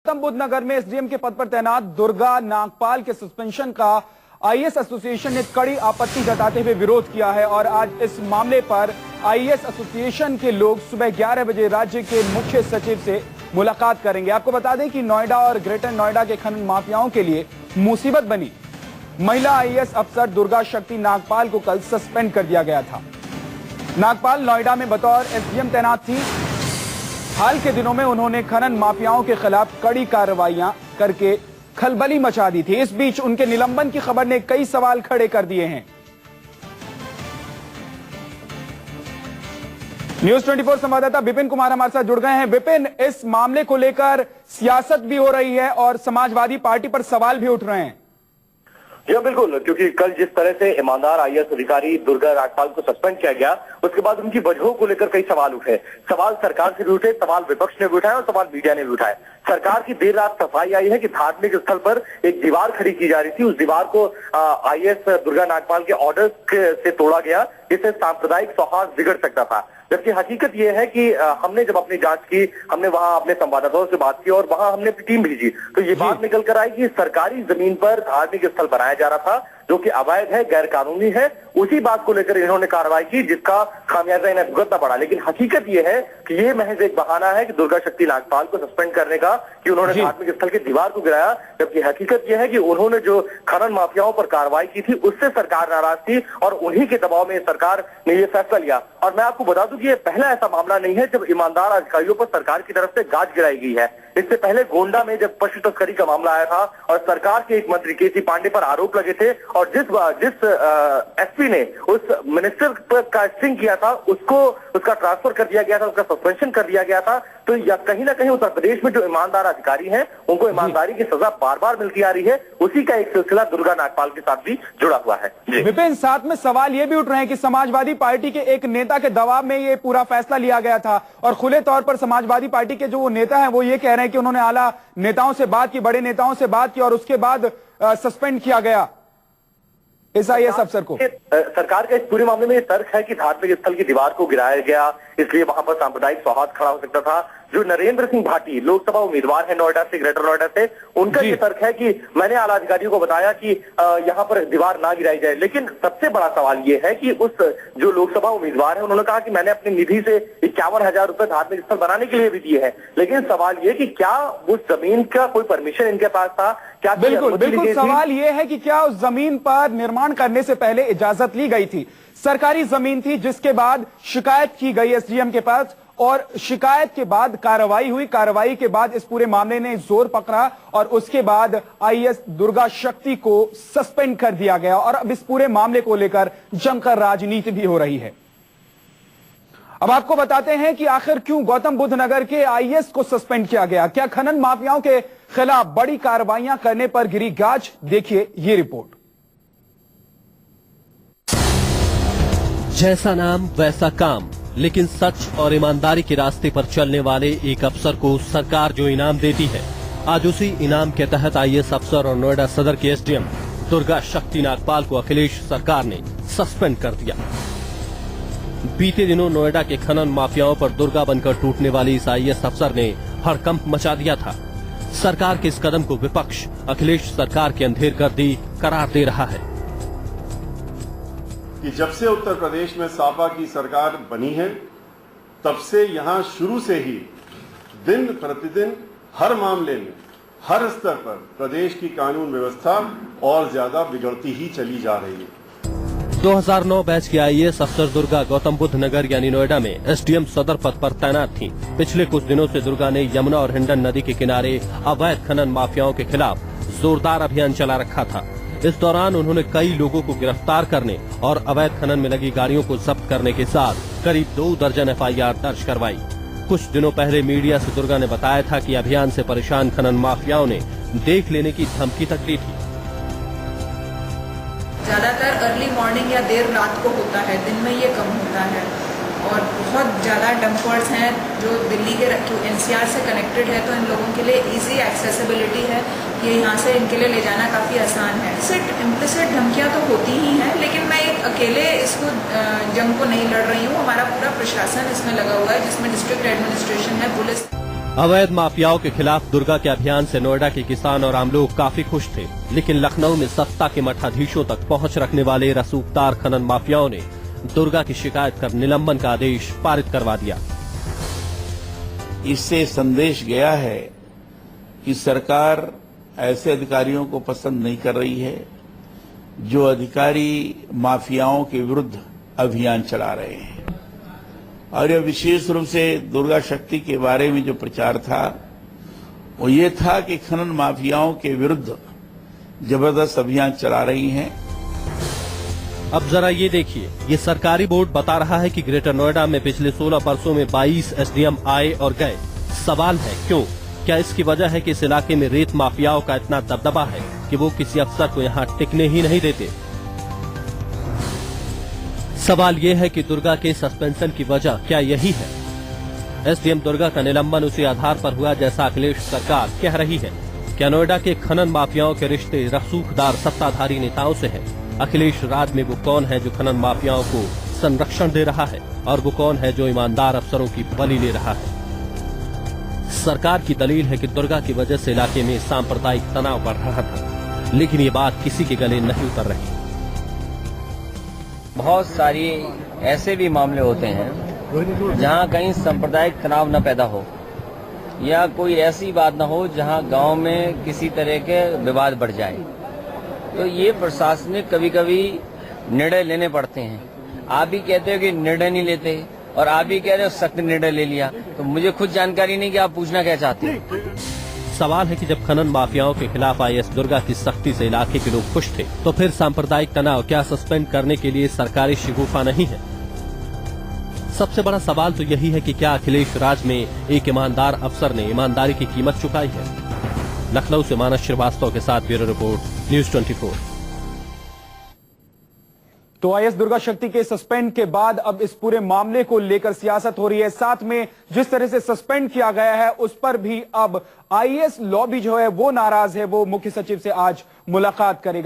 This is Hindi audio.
गौतम बुद्ध नगर में एसडीएम के पद पर तैनात दुर्गा नागपाल के सस्पेंशन का आईएएस एसोसिएशन ने कड़ी आपत्ति जताते हुए विरोध किया है और आज इस मामले पर आईएएस एसोसिएशन के लोग सुबह 11 बजे राज्य के मुख्य सचिव से मुलाकात करेंगे। आपको बता दें कि नोएडा और ग्रेटर नोएडा के खनन माफियाओं के लिए मुसीबत बनी महिला आईएएस अफसर दुर्गा शक्ति नागपाल को कल सस्पेंड कर दिया गया था। नागपाल नोएडा में बतौर एसडीएम तैनात थी। हाल के दिनों में उन्होंने खनन माफियाओं के खिलाफ कड़ी कार्रवाइयां करके खलबली मचा दी थी। इस बीच उनके निलंबन की खबर ने कई सवाल खड़े कर दिए हैं। न्यूज 24 संवाददाता विपिन कुमार हमारे साथ जुड़ गए हैं। विपिन, इस मामले को लेकर सियासत भी हो रही है और समाजवादी पार्टी पर सवाल भी उठ रहे हैं। जी बिल्कुल, क्योंकि कल जिस तरह से ईमानदार आईएएस अधिकारी दुर्गा नागपाल को सस्पेंड किया गया, उसके बाद उनकी वजहों को लेकर कई सवाल उठे। सवाल सरकार से भी उठे, सवाल विपक्ष ने भी उठाए और सवाल मीडिया ने भी उठाए। सरकार की देर रात सफाई आई है कि धार्मिक स्थल पर एक दीवार खड़ी की जा रही थी, उस दीवार को आईएएस दुर्गा नागपाल के ऑर्डर से तोड़ा गया, जिससे सांप्रदायिक सौहार्द बिगड़ सकता था। जबकि हकीकत यह है कि हमने जब अपनी जांच की, हमने वहां अपने संवाददाताओं से बात की और वहां हमने अपनी टीम भेजी, तो ये बात निकल कर आई कि सरकारी जमीन पर धार्मिक स्थल बनाया जा रहा था जो कि अवैध है, गैर कानूनी है। उसी बात को लेकर इन्होंने कार्रवाई की जिसका खामियाजा इन्हें भुगतना पड़ा। लेकिन हकीकत यह है कि यह महज एक बहाना है कि दुर्गा शक्ति नागपाल को सस्पेंड करने का, कि उन्होंने धार्मिक स्थल की दीवार को गिराया। जबकि हकीकत यह है कि उन्होंने जो खनन माफियाओं पर कार्रवाई की थी उससे सरकार नाराज थी और उन्हीं के दबाव में सरकार ने यह फैसला लिया। और मैं आपको बता दूं कि यह पहला ऐसा मामला नहीं है जब ईमानदार अधिकारियों पर सरकार की तरफ से गाज गिराई गई है। इससे पहले गोंडा में जब पशु तस्करी का मामला आया था और सरकार के एक मंत्री केसी पांडे पर आरोप लगे थे और जिस एसपी ने उस मिनिस्टर पर कास्टिंग किया था उसका ट्रांसफर कर दिया गया था, उसका सस्पेंशन कर दिया गया था। तो या कहीं ना कहीं उत्तर प्रदेश में जो ईमानदार अधिकारी हैं उनको ईमानदारी की सजा बार बार मिलती आ रही है। उसी का एक सिलसिला दुर्गा नागपाल के साथ भी जुड़ा हुआ है। विपिन, साथ में सवाल ये भी उठ रहे हैं कि समाजवादी पार्टी के एक नेता के दबाव में ये पूरा फैसला लिया गया था और खुले तौर पर समाजवादी पार्टी के जो नेता हैं वो ये कह रहे हैं कि उन्होंने आला नेताओं से बात की, बड़े नेताओं से बात की और उसके बाद सस्पेंड किया गया इस आईएएस अफसर को। सरकार का इस पूरे मामले में ये तर्क है कि धार्मिक स्थल की दीवार को गिराया गया, इसलिए वहां पर सांप्रदायिक सौहार्द खड़ा हो सकता था। जो नरेंद्र सिंह भाटी लोकसभा उम्मीदवार है नोएडा से, ग्रेटर नोएडा से, उनका ये तर्क है कि मैंने आला अधिकारियों को बताया कि यहाँ पर दीवार ना गिराई जाए। लेकिन सबसे बड़ा सवाल ये है कि उस जो लोकसभा उम्मीदवार है उन्होंने कहा कि मैंने अपनी निधि से 51,000 रुपए धार्मिक स्थल बनाने के लिए भी दिए हैं। लेकिन सवाल ये कि क्या उस जमीन का कोई परमिशन इनके पास था? क्या बिल्कुल सवाल ये है कि क्या उस जमीन पर निर्माण करने से पहले इजाजत ली गई थी? सरकारी जमीन थी जिसके बाद शिकायत की गई एसडीएम के पास और शिकायत के बाद कार्रवाई हुई। कार्रवाई के बाद इस पूरे मामले ने जोर पकड़ा और उसके बाद आईएएस दुर्गा शक्ति को सस्पेंड कर दिया गया और अब इस पूरे मामले को लेकर जमकर राजनीति भी हो रही है। अब आपको बताते हैं कि आखिर क्यों गौतम बुद्ध नगर के आईएएस को सस्पेंड किया गया। क्या खनन माफियाओं के खिलाफ बड़ी कार्रवाइयां करने पर गिरी गाज? देखिए ये रिपोर्ट। जैसा नाम वैसा काम, लेकिन सच और ईमानदारी के रास्ते पर चलने वाले एक अफसर को सरकार जो इनाम देती है, आज उसी इनाम के तहत आईएएस अफसर और नोएडा सदर के एसडीएम दुर्गा शक्ति नागपाल को अखिलेश सरकार ने सस्पेंड कर दिया। बीते दिनों नोएडा के खनन माफियाओं पर दुर्गा बनकर टूटने वाली इस आईएएस अफसर ने हड़कंप मचा दिया था। सरकार के इस कदम को विपक्ष अखिलेश सरकार के अंधेर गर्दी करार दे रहा है कि जब से उत्तर प्रदेश में सपा की सरकार बनी है तब से यहां शुरू से ही दिन प्रतिदिन हर मामले में, हर स्तर पर प्रदेश की कानून व्यवस्था और ज्यादा बिगड़ती ही चली जा रही है। 2009 बैच की आईएएस अफसर दुर्गा गौतम बुद्ध नगर यानी नोएडा में एसडीएम सदर पद पर तैनात थी। पिछले कुछ दिनों से दुर्गा ने यमुना और हिंडन नदी के किनारे अवैध खनन माफियाओं के खिलाफ जोरदार अभियान चला रखा था। इस दौरान उन्होंने कई लोगों को गिरफ्तार करने और अवैध खनन में लगी गाड़ियों को जब्त करने के साथ करीब 2 दर्जन एफआईआर दर्ज करवाई। कुछ दिनों पहले मीडिया से दुर्गा ने बताया था कि अभियान से परेशान खनन माफियाओं ने देख लेने की धमकी तक ली थी। ज्यादातर अर्ली मॉर्निंग या देर रात को होता है, दिन में ये कम होता है और बहुत ज़्यादा डंपर्स हैं जो दिल्ली के एनसीआर से कनेक्टेड है, तो इन लोगों के लिए इजी एक्सेसिबिलिटी है, ये यहाँ से इनके लिए ले जाना काफ़ी आसान है। इम्प्लिसिट धमकियाँ तो होती ही हैं, लेकिन मैं एक अकेले इसको जंग को नहीं लड़ रही हूँ। हमारा पूरा प्रशासन इसमें लगा हुआ है, जिसमें डिस्ट्रिक्ट एडमिनिस्ट्रेशन है, पुलिस। अवैध माफियाओं के खिलाफ दुर्गा के अभियान से नोएडा के किसान और आम लोग काफी खुश थे, लेकिन लखनऊ में सत्ता के मठाधीशों तक पहुंच रखने वाले रसूखदार खनन माफियाओं ने दुर्गा की शिकायत कर निलंबन का आदेश पारित करवा दिया। इससे संदेश गया है कि सरकार ऐसे अधिकारियों को पसंद नहीं कर रही है जो अधिकारी माफियाओं के विरुद्ध अभियान चला रहे हैं। और यह विशेष रूप से दुर्गा शक्ति के बारे में जो प्रचार था वो ये था कि खनन माफियाओं के विरुद्ध जबरदस्त अभियान चला रही हैं। अब जरा ये देखिए, ये सरकारी बोर्ड बता रहा है कि ग्रेटर नोएडा में पिछले 16 वर्षों में 22 एसडीएम आए और गए। सवाल है क्यों? क्या इसकी वजह है कि इस इलाके में रेत माफियाओं का इतना दबदबा है कि वो किसी अफसर को यहाँ टिकने ही नहीं देते? सवाल ये है कि दुर्गा के सस्पेंशन की वजह क्या यही है? एसडीएम दुर्गा का निलंबन उसी आधार पर हुआ जैसा अखिलेश सरकार कह रही है। क्या नोएडा के खनन माफियाओं के रिश्ते रसूखदार सत्ताधारी नेताओं से है? अखिलेश राज में वो कौन है जो खनन माफियाओं को संरक्षण दे रहा है और वो कौन है जो ईमानदार अफसरों की बलि ले रहा है? सरकार की दलील है कि दुर्गा की वजह से इलाके में सांप्रदायिक तनाव बढ़ रहा था, लेकिन ये बात किसी के गले नहीं उतर रही। बहुत सारी ऐसे भी मामले होते हैं जहां कहीं सांप्रदायिक तनाव न पैदा हो या कोई ऐसी बात न हो जहां गांव में किसी तरह के विवाद बढ़ जाए, तो ये प्रशासनिक कभी कभी निर्णय लेने पड़ते हैं। आप ही कहते हो कि निर्णय नहीं लेते और आप ही कह रहे हो सख्त निर्णय ले लिया, तो मुझे खुद जानकारी नहीं कि आप पूछना क्या चाहते हैं। सवाल है कि जब खनन माफियाओं के खिलाफ आईएएस दुर्गा की सख्ती से इलाके के लोग खुश थे, तो फिर सांप्रदायिक तनाव क्या सस्पेंड करने के लिए सरकारी शिगुफा नहीं है? सबसे बड़ा सवाल तो यही है कि क्या अखिलेश राज में एक ईमानदार अफसर ने ईमानदारी की कीमत चुकाई है? लखनऊ से मानस श्रीवास्तव के साथ ब्यूरो रिपोर्ट, न्यूज 24। तो आईएएस दुर्गा शक्ति के सस्पेंड के बाद अब इस पूरे मामले को लेकर सियासत हो रही है। साथ में जिस तरह से सस्पेंड किया गया है उस पर भी अब आईएएस लॉबी जो है वो नाराज है। वो मुख्य सचिव से आज मुलाकात करेगा।